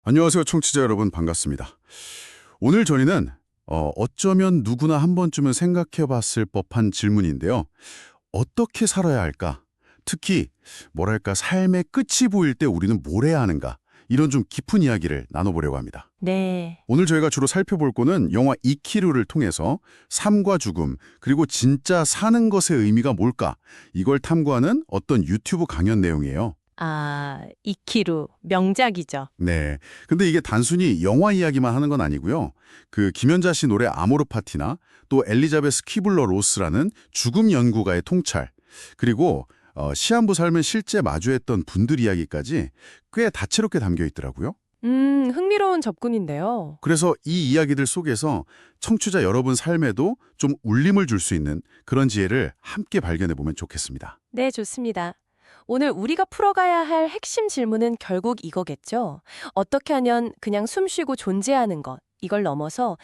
안녕하세요, 청취자 여러분. 반갑습니다. 오늘 저희는 어쩌면 누구나 한 번쯤은 생각해 봤을 법한 질문인데요. 어떻게 살아야 할까? 특히 뭐랄까 삶의 끝이 보일 때 우리는 뭘 해야 하는가? 이런 좀 깊은 이야기를 나눠보려고 합니다. 네. 오늘 저희가 주로 살펴볼 거는 영화 이키루를 통해서 삶과 죽음, 그리고 진짜 사는 것의 의미가 뭘까? 이걸 탐구하는 어떤 유튜브 강연 내용이에요. 이키루 명작이죠. 네. 근데 이게 단순히 영화 이야기만 하는 건 아니고요. 그 김연자 씨 노래 아모르 파티나 또 엘리자베스 키블러 로스라는 죽음 연구가의 통찰, 그리고 시한부 삶을 실제 마주했던 분들 이야기까지 꽤 다채롭게 담겨 있더라고요. 흥미로운 접근인데요. 그래서 이 이야기들 속에서 청취자 여러분 삶에도 좀 울림을 줄 수 있는 그런 지혜를 함께 발견해 보면 좋겠습니다. 네, 좋습니다. 오늘 우리가 풀어가야 할 핵심 질문은 결국 이거겠죠. 어떻게 하면 그냥 숨 쉬고 존재하는 것, 이걸 넘어서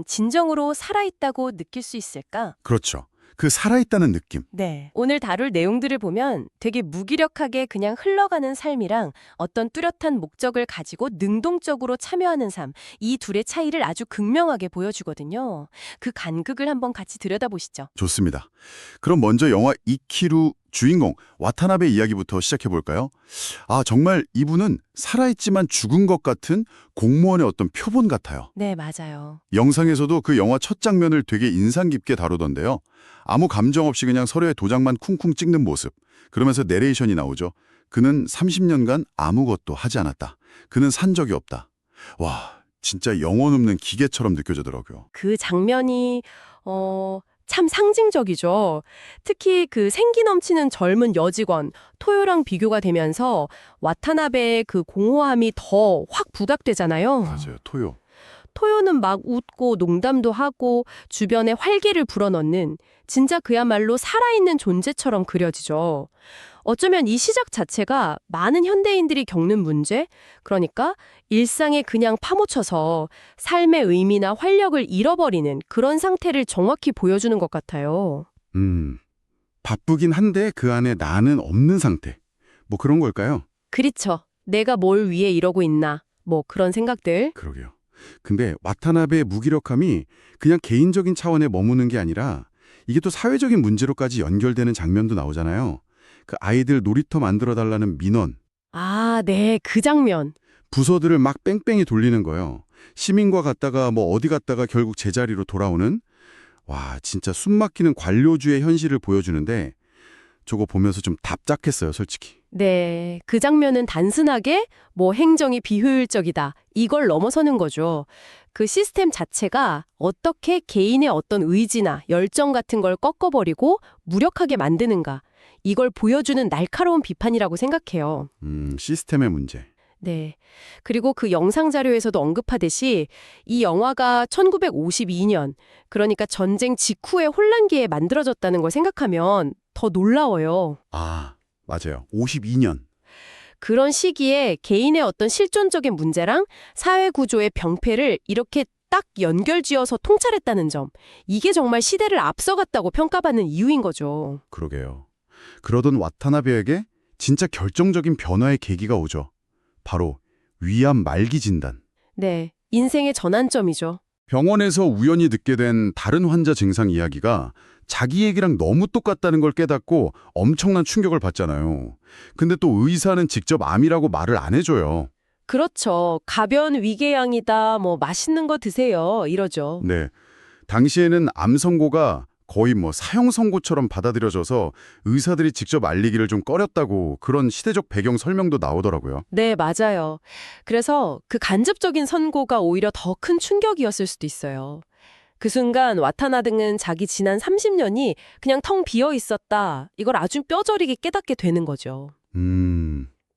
진정으로 살아있다고 느낄 수 있을까? 그렇죠. 그 살아있다는 느낌. 네. 오늘 다룰 내용들을 보면 되게 무기력하게 그냥 흘러가는 삶이랑 어떤 뚜렷한 목적을 가지고 능동적으로 참여하는 삶, 이 둘의 차이를 아주 극명하게 보여주거든요. 그 간극을 한번 같이 들여다보시죠. 좋습니다. 그럼 먼저 영화 이키루 주인공 와타나베 이야기부터 시작해볼까요? 정말 이분은 살아있지만 죽은 것 같은 공무원의 어떤 표본 같아요. 네, 맞아요. 영상에서도 그 영화 첫 장면을 되게 인상 깊게 다루던데요. 아무 감정 없이 그냥 서류에 도장만 쿵쿵 찍는 모습. 그러면서 내레이션이 나오죠. 그는 30년간 아무것도 하지 않았다. 그는 산 적이 없다. 와, 진짜 영혼 없는 기계처럼 느껴지더라고요. 그 장면이 참 상징적이죠. 특히 그 생기 넘치는 젊은 여직원 토요랑 비교가 되면서 와타나베의 그 공허함이 더 확 부각되잖아요. 맞아요, 토요. 토요는 막 웃고 농담도 하고 주변에 활기를 불어넣는 진짜 그야말로 살아있는 존재처럼 그려지죠. 어쩌면 이 시작 자체가 많은 현대인들이 겪는 문제, 그러니까 일상에 그냥 파묻혀서 삶의 의미나 활력을 잃어버리는 그런 상태를 정확히 보여주는 것 같아요. 바쁘긴 한데 그 안에 나는 없는 상태. 뭐 그런 걸까요? 그렇죠. 내가 뭘 위해 이러고 있나, 뭐 그런 생각들. 그러게요. 근데 와타나베의 무기력함이 그냥 개인적인 차원에 머무는 게 아니라 이게 또 사회적인 문제로까지 연결되는 장면도 나오잖아요. 그 아이들 놀이터 만들어달라는 민원. 네, 그 장면. 부서들을 막 뺑뺑이 돌리는 거예요. 시민과 갔다가 뭐 어디 갔다가 결국 제자리로 돌아오는. 와, 진짜 숨막히는 관료주의 현실을 보여주는데 저거 보면서 좀 답답했어요, 솔직히. 네, 그 장면은 단순하게 뭐 행정이 비효율적이다, 이걸 넘어서는 거죠. 그 시스템 자체가 어떻게 개인의 어떤 의지나 열정 같은 걸 꺾어버리고 무력하게 만드는가, 이걸 보여주는 날카로운 비판이라고 생각해요. 시스템의 문제. 네. 그리고 그 영상 자료에서도 언급하듯이 이 영화가 1952년, 그러니까 전쟁 직후의 혼란기에 만들어졌다는 걸 생각하면 더 놀라워요. 맞아요. 52년. 그런 시기에 개인의 어떤 실존적인 문제랑 사회 구조의 병폐를 이렇게 딱 연결지어서 통찰했다는 점, 이게 정말 시대를 앞서갔다고 평가받는 이유인 거죠. 그러게요. 그러던 와타나베에게 진짜 결정적인 변화의 계기가 오죠. 바로 위암 말기 진단. 네, 인생의 전환점이죠. 병원에서 우연히 듣게 된 다른 환자 증상 이야기가 자기 얘기랑 너무 똑같다는 걸 깨닫고 엄청난 충격을 받잖아요. 근데 또 의사는 직접 암이라고 말을 안 해줘요. 그렇죠. 가벼운 위궤양이다, 뭐 맛있는 거 드세요, 이러죠. 네. 당시에는 암 선고가 거의 뭐 사형 선고처럼 받아들여져서 의사들이 직접 알리기를 좀 꺼렸다고 그런 시대적 배경 설명도 나오더라고요. 네, 맞아요. 그래서 그 간접적인 선고가 오히려 더 큰 충격이었을 수도 있어요. 그 순간 와타나 등은 자기 지난 30년이 그냥 텅 비어 있었다, 이걸 아주 뼈저리게 깨닫게 되는 거죠.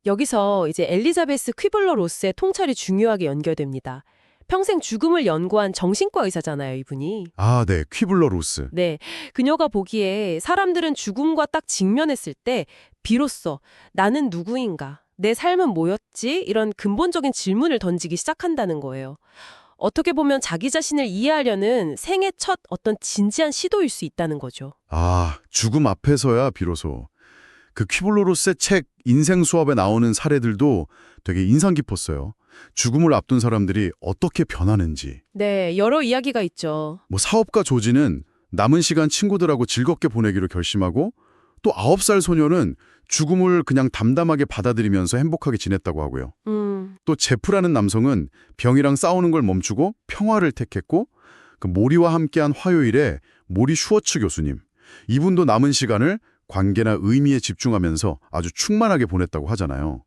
여기서 이제 엘리자베스 퀴블러 로스의 통찰이 중요하게 연결됩니다. 평생 죽음을 연구한 정신과 의사잖아요, 이분이. 네. 퀴블러 로스. 네, 그녀가 보기에 사람들은 죽음과 딱 직면했을 때 비로소 나는 누구인가, 내 삶은 뭐였지? 이런 근본적인 질문을 던지기 시작한다는 거예요. 어떻게 보면 자기 자신을 이해하려는 생애 첫 어떤 진지한 시도일 수 있다는 거죠. 죽음 앞에서야 비로소. 그 퀴블러 로스의 책 인생 수업에 나오는 사례들도 되게 인상 깊었어요. 죽음을 앞둔 사람들이 어떻게 변하는지, 네, 여러 이야기가 있죠. 뭐 사업가 조지는 남은 시간 친구들하고 즐겁게 보내기로 결심하고 또 9살 소녀는 죽음을 그냥 담담하게 받아들이면서 행복하게 지냈다고 하고요. 또 제프라는 남성은 병이랑 싸우는 걸 멈추고 평화를 택했고 그 모리와 함께한 화요일에 모리 슈워츠 교수님, 이분도 남은 시간을 관계나 의미에 집중하면서 아주 충만하게 보냈다고 하잖아요.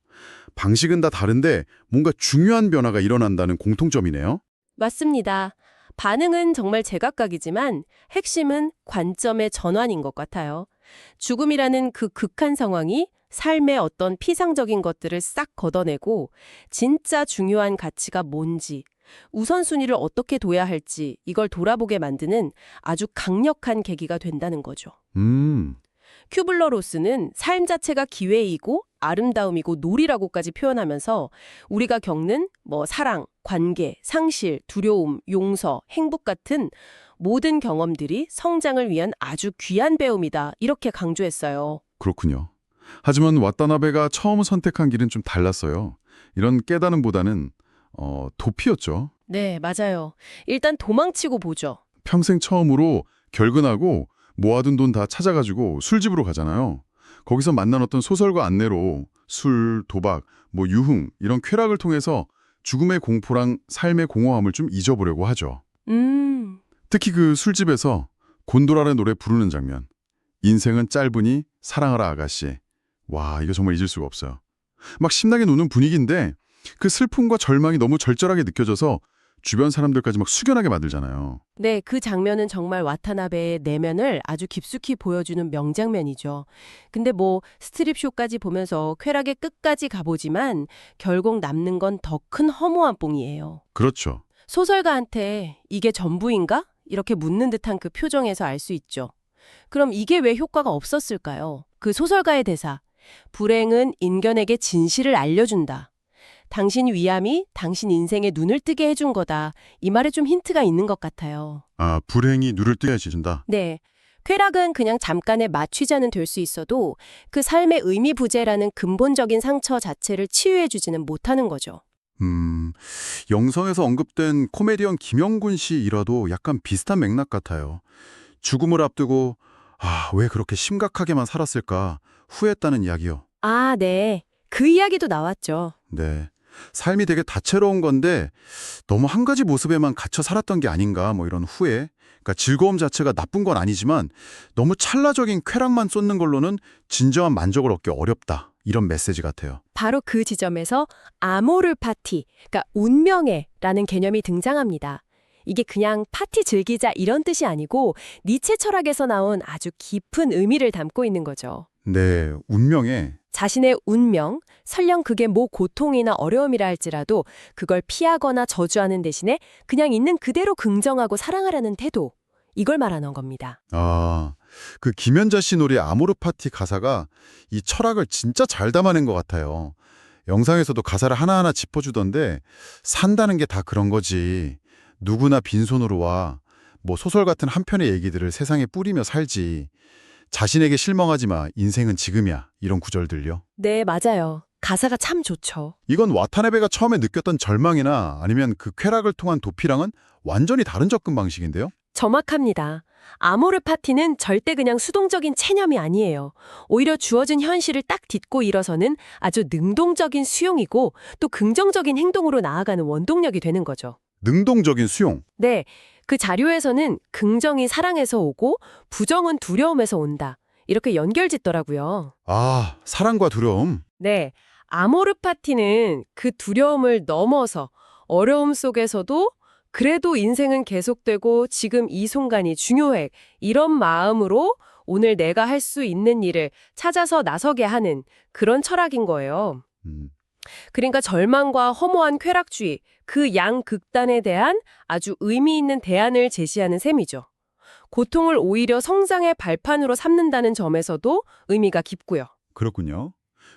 방식은 다 다른데 뭔가 중요한 변화가 일어난다는 공통점이네요. 맞습니다. 반응은 정말 제각각이지만 핵심은 관점의 전환인 것 같아요. 죽음이라는 그 극한 상황이 삶의 어떤 피상적인 것들을 싹 걷어내고 진짜 중요한 가치가 뭔지, 우선순위를 어떻게 둬야 할지 이걸 돌아보게 만드는 아주 강력한 계기가 된다는 거죠. 큐블러-로스는 삶 자체가 기회이고 아름다움이고 놀이라고까지 표현하면서 우리가 겪는 사랑, 관계, 상실, 두려움, 용서, 행복 같은 모든 경험들이 성장을 위한 아주 귀한 배움이다. 이렇게 강조했어요. 그렇군요. 하지만 와타나베가 처음 선택한 길은 좀 달랐어요. 이런 깨달음보다는 도피였죠. 네, 맞아요. 일단 도망치고 보죠. 평생 처음으로 결근하고 모아둔 돈 다 찾아가지고 술집으로 가잖아요. 거기서 만난 어떤 소설가 안내로 술, 도박, 유흥 이런 쾌락을 통해서 죽음의 공포랑 삶의 공허함을 좀 잊어보려고 하죠. 특히 그 술집에서 곤도라의 노래 부르는 장면. 인생은 짧으니 사랑하라 아가씨. 와, 이거 정말 잊을 수가 없어요. 막 신나게 노는 분위기인데 그 슬픔과 절망이 너무 절절하게 느껴져서 주변 사람들까지 막 숙연하게 만들잖아요. 네, 그 장면은 정말 와타나베의 내면을 아주 깊숙이 보여주는 명장면이죠. 근데 스트립쇼까지 보면서 쾌락의 끝까지 가보지만 결국 남는 건 더 큰 허무한 뽕이에요. 그렇죠. 소설가한테 이게 전부인가? 이렇게 묻는 듯한 그 표정에서 알 수 있죠. 그럼 이게 왜 효과가 없었을까요? 그 소설가의 대사. 불행은 인견에게 진실을 알려준다. 당신 위암이 당신 인생에 눈을 뜨게 해준 거다. 이 말에 좀 힌트가 있는 것 같아요. 아, 불행이 눈을 뜨게 해준다. 네. 쾌락은 그냥 잠깐의 마취자는 될 수 있어도 그 삶의 의미 부재라는 근본적인 상처 자체를 치유해주지는 못하는 거죠. 영성에서 언급된 코미디언 김영군 씨 일화도 약간 비슷한 맥락 같아요. 죽음을 앞두고 왜 그렇게 심각하게만 살았을까 후회했다는 이야기요. 아, 네. 그 이야기도 나왔죠. 네. 삶이 되게 다채로운 건데 너무 한 가지 모습에만 갇혀 살았던 게 아닌가 이런 후회. 그러니까 즐거움 자체가 나쁜 건 아니지만 너무 찰나적인 쾌락만 쏟는 걸로는 진정한 만족을 얻기 어렵다. 이런 메시지 같아요. 바로 그 지점에서 아모르 파티, 그러니까 운명애라는 개념이 등장합니다. 이게 그냥 파티 즐기자 이런 뜻이 아니고 니체 철학에서 나온 아주 깊은 의미를 담고 있는 거죠. 네, 운명에 자신의 운명, 설령 그게 고통이나 어려움이라 할지라도 그걸 피하거나 저주하는 대신에 그냥 있는 그대로 긍정하고 사랑하라는 태도, 이걸 말하는 겁니다. 그 김연자 씨 노래 아모르 파티 가사가 이 철학을 진짜 잘 담아낸 것 같아요. 영상에서도 가사를 하나하나 짚어주던데 산다는 게 다 그런 거지. 누구나 빈손으로 와. 소설 같은 한 편의 얘기들을 세상에 뿌리며 살지. 자신에게 실망하지 마. 인생은 지금이야. 이런 구절들요. 네, 맞아요. 가사가 참 좋죠. 이건 와타나베가 처음에 느꼈던 절망이나 아니면 그 쾌락을 통한 도피랑은 완전히 다른 접근 방식인데요. 정확합니다. 아모르 파티는 절대 그냥 수동적인 체념이 아니에요. 오히려 주어진 현실을 딱 딛고 일어서는 아주 능동적인 수용이고 또 긍정적인 행동으로 나아가는 원동력이 되는 거죠. 능동적인 수용. 네, 그 자료에서는 긍정이 사랑에서 오고 부정은 두려움에서 온다. 이렇게 연결짓더라고요. 사랑과 두려움. 네, 아모르 파티는 그 두려움을 넘어서 어려움 속에서도 그래도 인생은 계속되고 지금 이 순간이 중요해. 이런 마음으로 오늘 내가 할 수 있는 일을 찾아서 나서게 하는 그런 철학인 거예요. 그러니까 절망과 허무한 쾌락주의, 그 양극단에 대한 아주 의미 있는 대안을 제시하는 셈이죠. 고통을 오히려 성장의 발판으로 삼는다는 점에서도 의미가 깊고요. 그렇군요.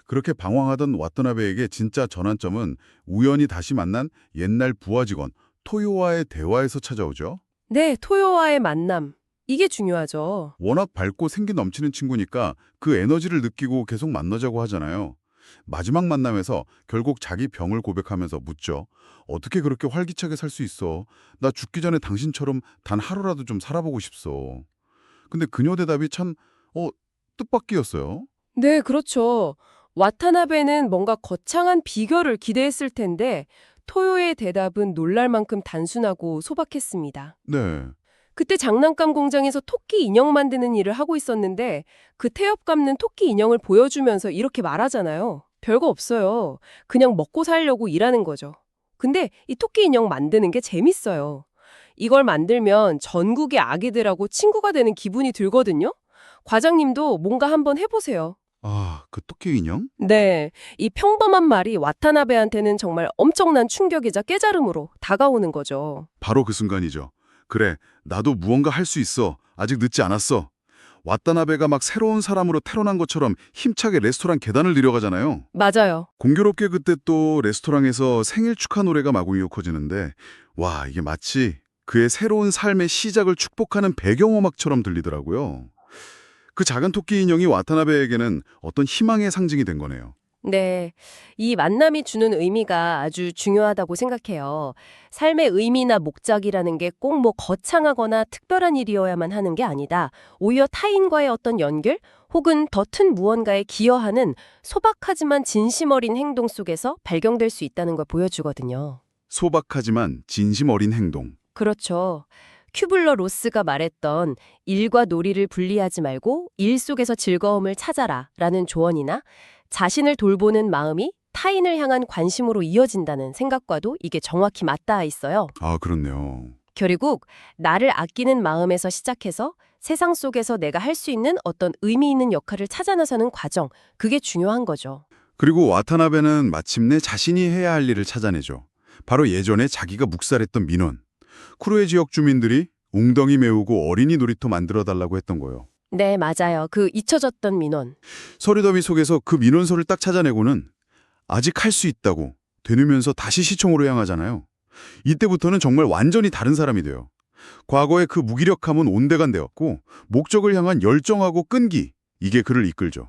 그렇게 방황하던 와타나베에게 진짜 전환점은 우연히 다시 만난 옛날 부하 직원 토요와의 대화에서 찾아오죠. 네, 토요와의 만남. 이게 중요하죠. 워낙 밝고 생기 넘치는 친구니까 그 에너지를 느끼고 계속 만나자고 하잖아요. 마지막 만남에서 결국 자기 병을 고백하면서 묻죠. 어떻게 그렇게 활기차게 살 수 있어? 나 죽기 전에 당신처럼 단 하루라도 좀 살아보고 싶소. 근데 그녀 대답이 참, 뜻밖이었어요. 네, 그렇죠. 와타나베는 뭔가 거창한 비결을 기대했을 텐데 토요의 대답은 놀랄 만큼 단순하고 소박했습니다. 네. 그때 장난감 공장에서 토끼 인형 만드는 일을 하고 있었는데 그 태엽 감는 토끼 인형을 보여주면서 이렇게 말하잖아요. 별거 없어요. 그냥 먹고 살려고 일하는 거죠. 근데 이 토끼 인형 만드는 게 재밌어요. 이걸 만들면 전국의 아기들하고 친구가 되는 기분이 들거든요. 과장님도 뭔가 한번 해보세요. 아, 그 토끼 인형? 네, 이 평범한 말이 와타나베한테는 정말 엄청난 충격이자 깨달음으로 다가오는 거죠. 바로 그 순간이죠. 그래, 나도 무언가 할 수 있어. 아직 늦지 않았어. 와타나베가 막 새로운 사람으로 태어난 것처럼 힘차게 레스토랑 계단을 내려가잖아요. 맞아요. 공교롭게 그때 또 레스토랑에서 생일 축하 노래가 마구 이어져지는데 와, 이게 마치 그의 새로운 삶의 시작을 축복하는 배경음악처럼 들리더라고요. 그 작은 토끼 인형이 와타나베에게는 어떤 희망의 상징이 된 거네요. 네, 이 만남이 주는 의미가 아주 중요하다고 생각해요. 삶의 의미나 목적이라는 게 꼭 뭐 거창하거나 특별한 일이어야만 하는 게 아니다. 오히려 타인과의 어떤 연결 혹은 더 큰 무언가에 기여하는 소박하지만 진심 어린 행동 속에서 발견될 수 있다는 걸 보여주거든요. 소박하지만 진심 어린 행동. 그렇죠. 큐블러 로스가 말했던 일과 놀이를 분리하지 말고 일 속에서 즐거움을 찾아라 라는 조언이나 자신을 돌보는 마음이 타인을 향한 관심으로 이어진다는 생각과도 이게 정확히 맞닿아 있어요. 아, 그렇네요. 결국 나를 아끼는 마음에서 시작해서 세상 속에서 내가 할 수 있는 어떤 의미 있는 역할을 찾아 나서는 과정, 그게 중요한 거죠. 그리고 와타나베는 마침내 자신이 해야 할 일을 찾아내죠. 바로 예전에 자기가 묵살했던 민원. 쿠르의 지역 주민들이 웅덩이 메우고 어린이 놀이터 만들어달라고 했던 거예요. 네, 맞아요. 그 잊혀졌던 민원. 서리더미 속에서 그 민원서를 딱 찾아내고는 아직 할 수 있다고 되누면서 다시 시청으로 향하잖아요. 이때부터는 정말 완전히 다른 사람이 돼요. 과거의 그 무기력함은 온데간데였고 목적을 향한 열정하고 끈기, 이게 그를 이끌죠.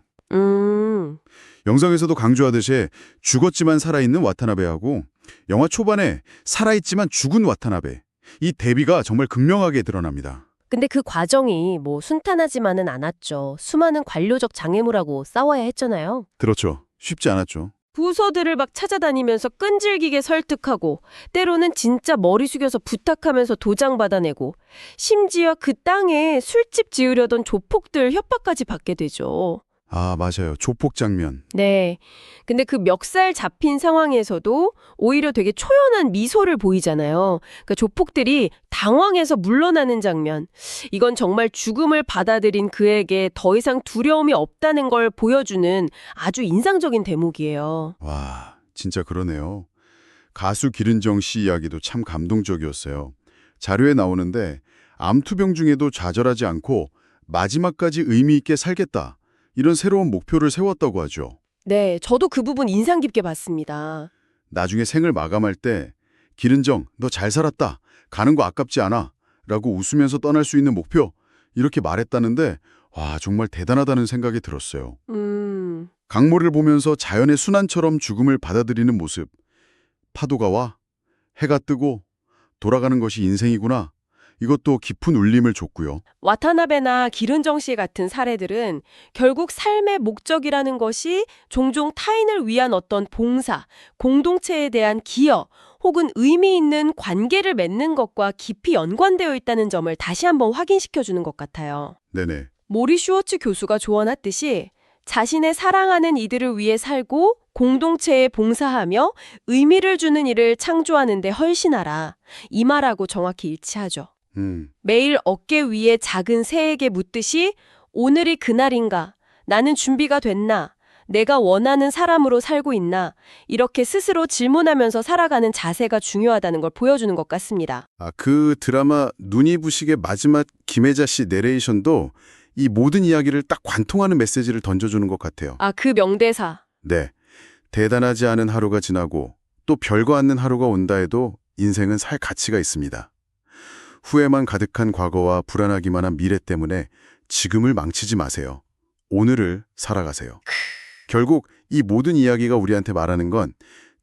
영상에서도 강조하듯이 죽었지만 살아있는 와타나베하고 영화 초반에 살아있지만 죽은 와타나베, 이 대비가 정말 극명하게 드러납니다. 근데 그 과정이 뭐 순탄하지만은 않았죠. 수많은 관료적 장애물하고 싸워야 했잖아요. 그렇죠. 쉽지 않았죠. 부서들을 막 찾아다니면서 끈질기게 설득하고 때로는 진짜 머리 숙여서 부탁하면서 도장 받아내고 심지어 그 땅에 술집 지으려던 조폭들 협박까지 받게 되죠. 아, 맞아요. 조폭 장면. 네. 근데 그 멱살 잡힌 상황에서도 오히려 되게 초연한 미소를 보이잖아요. 그러니까 조폭들이 당황해서 물러나는 장면. 이건 정말 죽음을 받아들인 그에게 더 이상 두려움이 없다는 걸 보여주는 아주 인상적인 대목이에요. 와, 진짜 그러네요. 가수 기른정 씨 이야기도 참 감동적이었어요. 자료에 나오는데 암투병 중에도 좌절하지 않고 마지막까지 의미 있게 살겠다. 이런 새로운 목표를 세웠다고 하죠. 네, 저도 그 부분 인상 깊게 봤습니다. 나중에 생을 마감할 때 기른정, 너 잘 살았다. 가는 거 아깝지 않아. 라고 웃으면서 떠날 수 있는 목표. 이렇게 말했다는데 와, 정말 대단하다는 생각이 들었어요. 강물을 보면서 자연의 순환처럼 죽음을 받아들이는 모습. 파도가 와, 해가 뜨고 돌아가는 것이 인생이구나. 이것도 깊은 울림을 줬고요. 와타나베나 기른정 씨 같은 사례들은 결국 삶의 목적이라는 것이 종종 타인을 위한 어떤 봉사, 공동체에 대한 기여, 혹은 의미 있는 관계를 맺는 것과 깊이 연관되어 있다는 점을 다시 한번 확인시켜주는 것 같아요. 네네. 모리 슈워츠 교수가 조언했듯이 자신의 사랑하는 이들을 위해 살고 공동체에 봉사하며 의미를 주는 일을 창조하는 데 헌신하라. 이 말하고 정확히 일치하죠. 매일 어깨 위에 작은 새에게 묻듯이 오늘이 그날인가? 나는 준비가 됐나? 내가 원하는 사람으로 살고 있나? 이렇게 스스로 질문하면서 살아가는 자세가 중요하다는 걸 보여주는 것 같습니다. 아, 그 드라마 눈이 부시게 마지막 김혜자 씨 내레이션도 이 모든 이야기를 딱 관통하는 메시지를 던져주는 것 같아요. 아, 그 명대사. 네. 대단하지 않은 하루가 지나고 또 별거 않는 하루가 온다 해도 인생은 살 가치가 있습니다. 후회만 가득한 과거와 불안하기만 한 미래 때문에 지금을 망치지 마세요. 오늘을 살아가세요. 결국 이 모든 이야기가 우리한테 말하는 건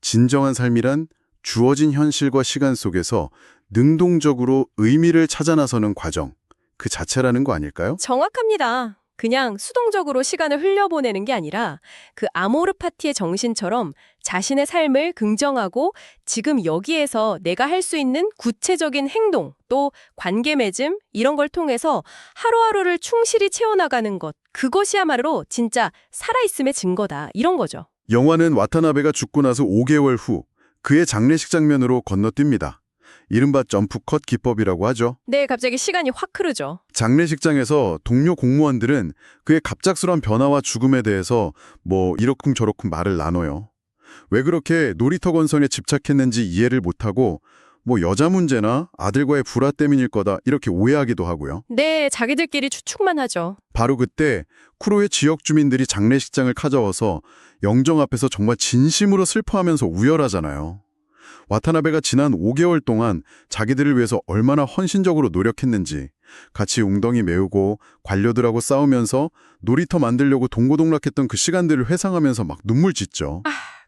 진정한 삶이란 주어진 현실과 시간 속에서 능동적으로 의미를 찾아 나서는 과정, 그 자체라는 거 아닐까요? 정확합니다. 그냥 수동적으로 시간을 흘려보내는 게 아니라 그 아모르 파티의 정신처럼 자신의 삶을 긍정하고 지금 여기에서 내가 할 수 있는 구체적인 행동, 또 관계 맺음 이런 걸 통해서 하루하루를 충실히 채워나가는 것, 그것이야말로 진짜 살아있음의 증거다. 이런 거죠. 영화는 와타나베가 죽고 나서 5개월 후 그의 장례식 장면으로 건너뜁니다. 이른바 점프컷 기법이라고 하죠. 네, 갑자기 시간이 확 흐르죠. 장례식장에서 동료 공무원들은 그의 갑작스러운 변화와 죽음에 대해서 이러쿵저러쿵 말을 나눠요. 왜 그렇게 놀이터 건설에 집착했는지 이해를 못하고 여자 문제나 아들과의 불화 때문일 거다 이렇게 오해하기도 하고요. 네, 자기들끼리 추측만 하죠. 바로 그때 쿠로의 지역 주민들이 장례식장을 찾아와서 영정 앞에서 정말 진심으로 슬퍼하면서 우열하잖아요. 와타나베가 지난 5개월 동안 자기들을 위해서 얼마나 헌신적으로 노력했는지, 같이 웅덩이 메우고 관료들하고 싸우면서 놀이터 만들려고 동고동락했던 그 시간들을 회상하면서 막 눈물 짓죠.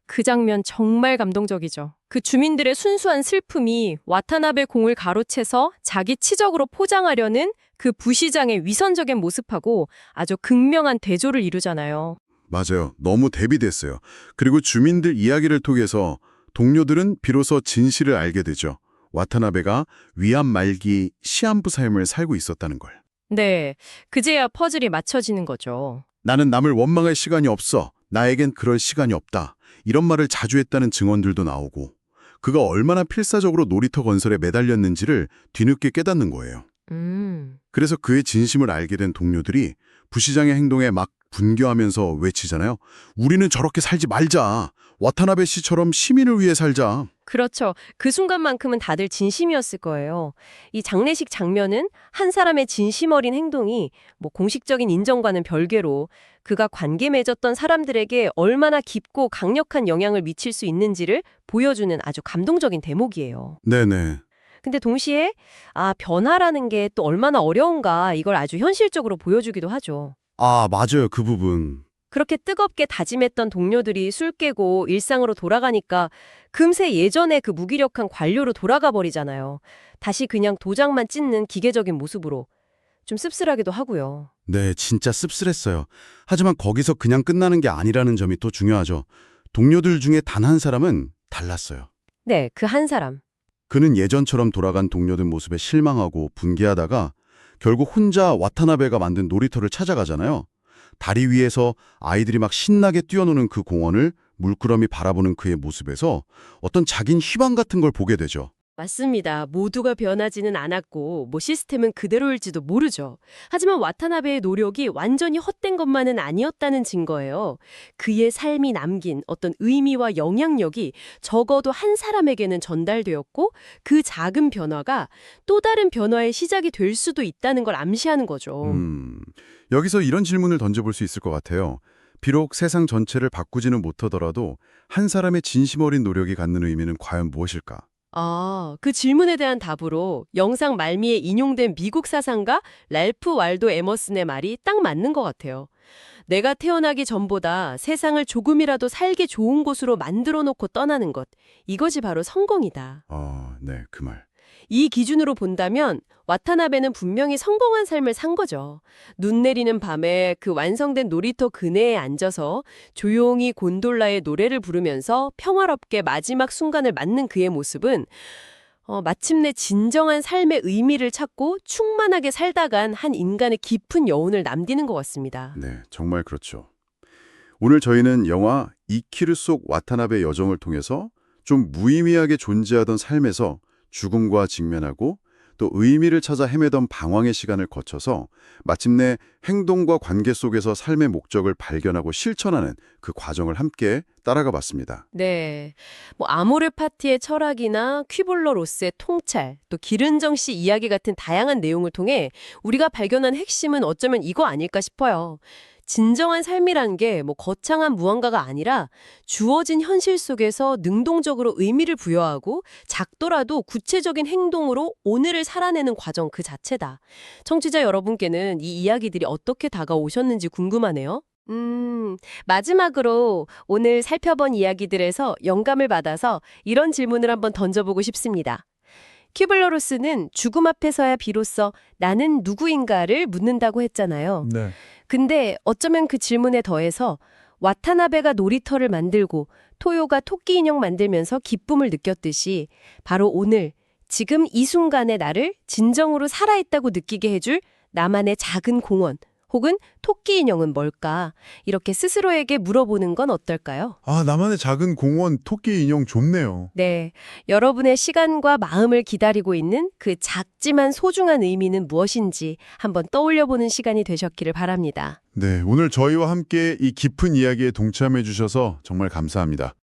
그 장면 정말 감동적이죠. 그 주민들의 순수한 슬픔이 와타나베 공을 가로채서 자기 치적으로 포장하려는 그 부시장의 위선적인 모습하고 아주 극명한 대조를 이루잖아요. 맞아요. 너무 대비됐어요. 그리고 주민들 이야기를 통해서 동료들은 비로소 진실을 알게 되죠. 와타나베가 위암 말기 시한부 삶을 살고 있었다는 걸. 네, 그제야 퍼즐이 맞춰지는 거죠. 나는 남을 원망할 시간이 없어. 나에겐 그럴 시간이 없다. 이런 말을 자주 했다는 증언들도 나오고 그가 얼마나 필사적으로 놀이터 건설에 매달렸는지를 뒤늦게 깨닫는 거예요. 그래서 그의 진심을 알게 된 동료들이 부시장의 행동에 막 분개하면서 외치잖아요. 우리는 저렇게 살지 말자. 와타나베 씨처럼 시민을 위해 살자. 그렇죠. 그 순간만큼은 다들 진심이었을 거예요. 이 장례식 장면은 한 사람의 진심 어린 행동이 공식적인 인정과는 별개로 그가 관계 맺었던 사람들에게 얼마나 깊고 강력한 영향을 미칠 수 있는지를 보여주는 아주 감동적인 대목이에요. 네네. 근데 동시에 변화라는 게 또 얼마나 어려운가 이걸 아주 현실적으로 보여주기도 하죠. 맞아요. 그 부분. 그렇게 뜨겁게 다짐했던 동료들이 술 깨고 일상으로 돌아가니까 금세 예전의 그 무기력한 관료로 돌아가 버리잖아요. 다시 그냥 도장만 찍는 기계적인 모습으로. 좀 씁쓸하기도 하고요. 네, 진짜 씁쓸했어요. 하지만 거기서 그냥 끝나는 게 아니라는 점이 또 중요하죠. 동료들 중에 단 한 사람은 달랐어요. 네, 그 한 사람. 그는 예전처럼 돌아간 동료들 모습에 실망하고 분개하다가 결국 혼자 와타나베가 만든 놀이터를 찾아가잖아요. 다리 위에서 아이들이 막 신나게 뛰어노는 그 공원을 물끄러미 바라보는 그의 모습에서 어떤 작은 희망 같은 걸 보게 되죠. 맞습니다. 모두가 변하지는 않았고 시스템은 그대로일지도 모르죠. 하지만 와타나베의 노력이 완전히 헛된 것만은 아니었다는 증거예요. 그의 삶이 남긴 어떤 의미와 영향력이 적어도 한 사람에게는 전달되었고 그 작은 변화가 또 다른 변화의 시작이 될 수도 있다는 걸 암시하는 거죠. 여기서 이런 질문을 던져볼 수 있을 것 같아요. 비록 세상 전체를 바꾸지는 못하더라도 한 사람의 진심 어린 노력이 갖는 의미는 과연 무엇일까? 그 질문에 대한 답으로 영상 말미에 인용된 미국 사상가 랄프 waldo 에머슨의 말이 딱 맞는 것 같아요. 내가 태어나기 전보다 세상을 조금이라도 살기 좋은 곳으로 만들어 놓고 떠나는 것. 이것이 바로 성공이다. 네, 그 말. 이 기준으로 본다면 와타나베는 분명히 성공한 삶을 산 거죠. 눈 내리는 밤에 그 완성된 놀이터 그네에 앉아서 조용히 곤돌라의 노래를 부르면서 평화롭게 마지막 순간을 맞는 그의 모습은 마침내 진정한 삶의 의미를 찾고 충만하게 살다 간 한 인간의 깊은 여운을 남기는 것 같습니다. 네, 정말 그렇죠. 오늘 저희는 영화 이키르 속 와타나베 여정을 통해서 좀 무의미하게 존재하던 삶에서 죽음과 직면하고 또 의미를 찾아 헤매던 방황의 시간을 거쳐서 마침내 행동과 관계 속에서 삶의 목적을 발견하고 실천하는 그 과정을 함께 따라가 봤습니다. 네. 아모르 파티의 철학이나 퀴볼러 로스의 통찰, 또 기른정 씨 이야기 같은 다양한 내용을 통해 우리가 발견한 핵심은 어쩌면 이거 아닐까 싶어요. 진정한 삶이란 게 거창한 무언가가 아니라 주어진 현실 속에서 능동적으로 의미를 부여하고 작더라도 구체적인 행동으로 오늘을 살아내는 과정 그 자체다. 청취자 여러분께는 이 이야기들이 어떻게 다가오셨는지 궁금하네요. 마지막으로 오늘 살펴본 이야기들에서 영감을 받아서 이런 질문을 한번 던져보고 싶습니다. 큐블러로스는 죽음 앞에서야 비로소 나는 누구인가를 묻는다고 했잖아요. 네. 근데 어쩌면 그 질문에 더해서 와타나베가 놀이터를 만들고 토요가 토끼 인형 만들면서 기쁨을 느꼈듯이 바로 오늘, 지금 이 순간의 나를 진정으로 살아있다고 느끼게 해줄 나만의 작은 공원 혹은 토끼 인형은 뭘까? 이렇게 스스로에게 물어보는 건 어떨까요? 아, 나만의 작은 공원 토끼 인형 좋네요. 네, 여러분의 시간과 마음을 기다리고 있는 그 작지만 소중한 의미는 무엇인지 한번 떠올려보는 시간이 되셨기를 바랍니다. 네, 오늘 저희와 함께 이 깊은 이야기에 동참해 주셔서 정말 감사합니다.